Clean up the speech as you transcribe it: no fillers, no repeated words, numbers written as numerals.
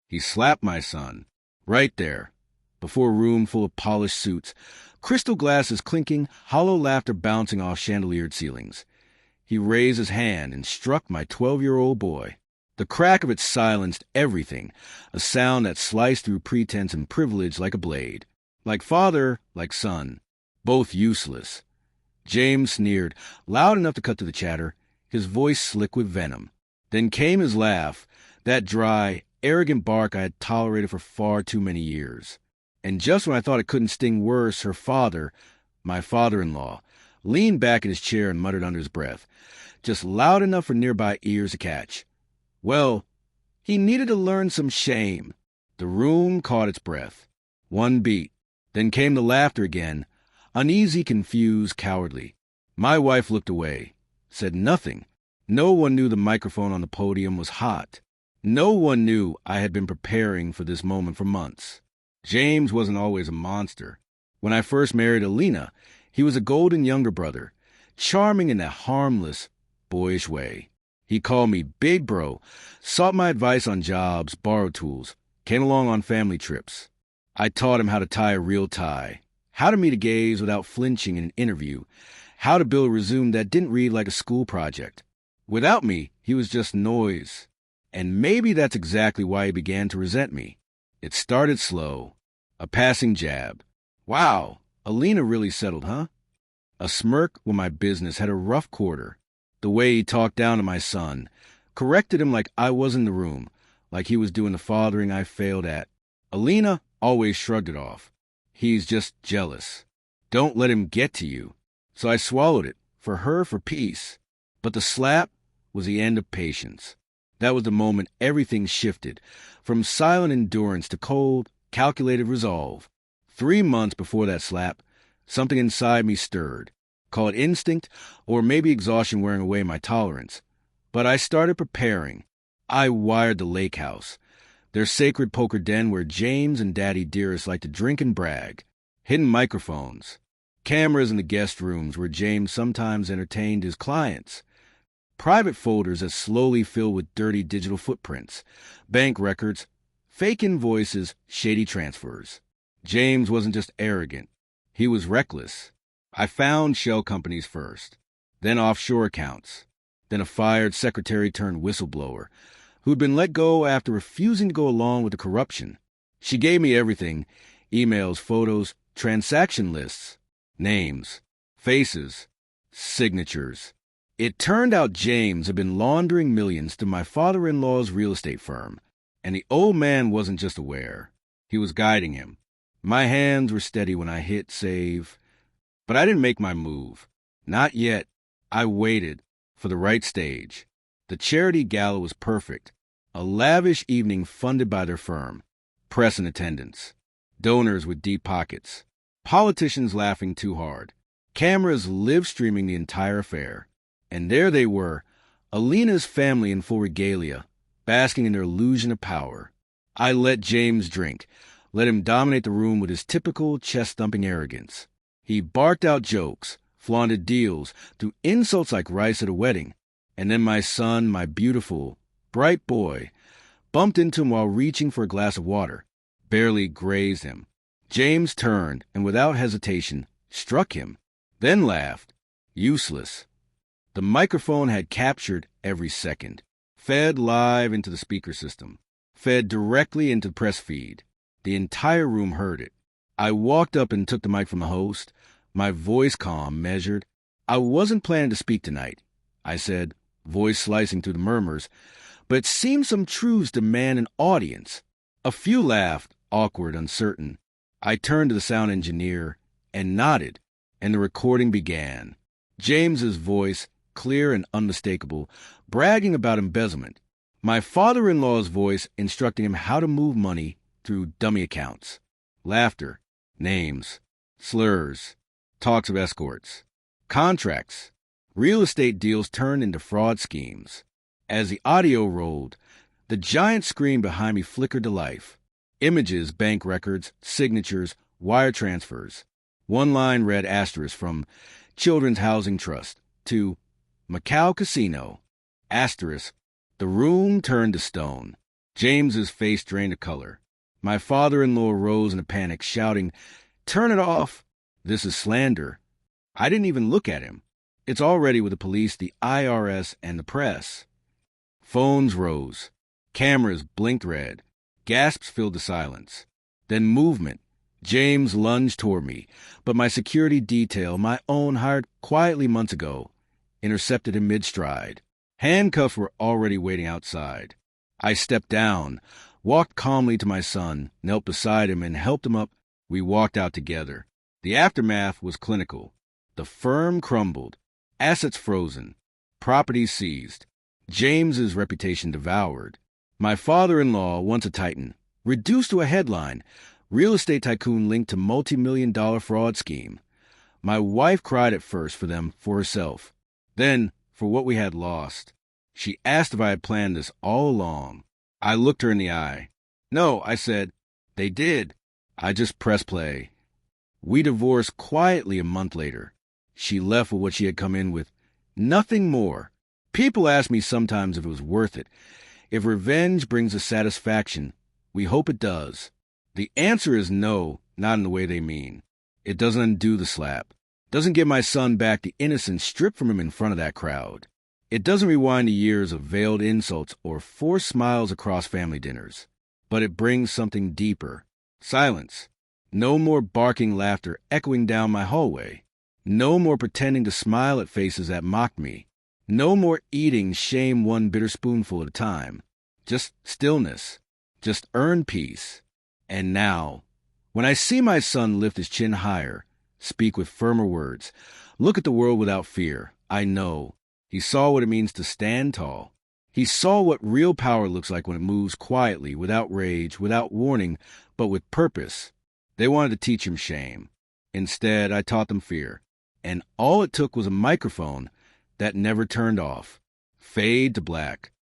He slapped my son. Right there. Before a room full of polished suits, crystal glasses clinking, hollow laughter bouncing off chandeliered ceilings. He raised his hand and struck my 12-year-old boy. The crack of it silenced everything, a sound that sliced through pretense and privilege like a blade. Like father, like son. Both useless. James sneered, loud enough to cut to the chatter, his voice slick with venom. Then came his laugh, that dry, arrogant bark I had tolerated for far too many years. And just when I thought it couldn't sting worse, her father, my father-in-law, leaned back in his chair and muttered under his breath, just loud enough for nearby ears to catch. Well, he needed to learn some shame. The room caught its breath. One beat. Then came the laughter again, uneasy, confused, cowardly. My wife looked away, said nothing. No one knew the microphone on the podium was hot. No one knew I had been preparing for this moment for months. James wasn't always a monster. When I first married Alina, he was a golden younger brother, charming in a harmless, boyish way. He called me Big Bro, sought my advice on jobs, borrowed tools, came along on family trips. I taught him how to tie a real tie, how to meet a gaze without flinching in an interview, how to build a resume that didn't read like a school project. Without me, he was just noise. And maybe that's exactly why he began to resent me. It started slow. A passing jab. Wow, Alina really settled, huh? A smirk when my business had a rough quarter. The way he talked down to my son, corrected him like I was in the room, like he was doing the fathering I failed at. Alina always shrugged it off. He's just jealous. Don't let him get to you. So I swallowed it, for her, for peace. But the slap was the end of patience. That was the moment everything shifted, from silent endurance to cold, calculated resolve. 3 months before that slap, something inside me stirred. Call it instinct, or maybe exhaustion wearing away my tolerance. But I started preparing. I wired the lake house, their sacred poker den where James and Daddy Dearest liked to drink and brag. Hidden microphones. Cameras in the guest rooms where James sometimes entertained his clients. Private folders that slowly filled with dirty digital footprints. Bank records. Fake invoices, shady transfers. James wasn't just arrogant. He was reckless. I found shell companies first, then offshore accounts, then a fired secretary turned whistleblower who'd been let go after refusing to go along with the corruption. She gave me everything: emails, photos, transaction lists, names, faces, signatures. It turned out James had been laundering millions to my father-in-law's real estate firm, and the old man wasn't just aware. He was guiding him. My hands were steady when I hit save, but I didn't make my move. Not yet. I waited for the right stage. The charity gala was perfect. A lavish evening funded by their firm. Press in attendance. Donors with deep pockets. Politicians laughing too hard. Cameras live-streaming the entire affair. And there they were, Alina's family in full regalia, basking in their illusion of power. I let James drink, let him dominate the room with his typical chest-thumping arrogance. He barked out jokes, flaunted deals, threw insults like rice at a wedding. And then my son, my beautiful, bright boy, bumped into him while reaching for a glass of water, barely grazed him. James turned and without hesitation struck him, then laughed. Useless. The microphone had captured every second, fed live into the speaker system, fed directly into the press feed. The entire room heard it. I walked up and took the mic from the host, my voice calm, measured. I wasn't planning to speak tonight, I said, voice slicing through the murmurs, but it seemed some truths demand an audience. A few laughed, awkward, uncertain. I turned to the sound engineer and nodded, and the recording began. James's voice, clear and unmistakable, bragging about embezzlement. My father-in-law's voice instructing him how to move money through dummy accounts. Laughter, names, slurs, talks of escorts, contracts, real estate deals turned into fraud schemes. As the audio rolled, the giant screen behind me flickered to life. Images, bank records, signatures, wire transfers. One line read asterisk from Children's Housing Trust to Macau Casino. Asterisk. The room turned to stone. James's face drained of color. My father-in-law rose in a panic, shouting, "Turn it off! This is slander." I didn't even look at him. It's already with the police, the IRS, and the press. Phones rose. Cameras blinked red. Gasps filled the silence. Then movement. James lunged toward me, but my security detail, my own hired quietly months ago, intercepted him mid-stride. Handcuffs were already waiting outside. I stepped down, walked calmly to my son, knelt beside him, and helped him up. We walked out together. The aftermath was clinical. The firm crumbled. Assets frozen. Property seized. James's reputation devoured. My father-in-law, once a titan, reduced to a headline, real estate tycoon linked to multi-million-dollar fraud scheme. My wife cried at first for them, for herself. Then, for what we had lost. She asked if I had planned this all along. I looked her in the eye. "No," I said. "They did." I just pressed play. We divorced quietly a month later. She left with what she had come in with. Nothing more. People ask me sometimes if it was worth it. If revenge brings a satisfaction, we hope it does. The answer is no, not in the way they mean. It doesn't undo the slap. Doesn't give my son back the innocence stripped from him in front of that crowd. It doesn't rewind the years of veiled insults or forced smiles across family dinners. But it brings something deeper. Silence. No more barking laughter echoing down my hallway. No more pretending to smile at faces that mocked me. No more eating shame one bitter spoonful at a time. Just stillness. Just earned peace. And now, when I see my son lift his chin higher, speak with firmer words, look at the world without fear, I know he saw what it means to stand tall. He saw what real power looks like when it moves quietly, without rage, without warning, but with purpose. They wanted to teach him shame. Instead, I taught them fear. And all it took was a microphone that never turned off. Fade to black.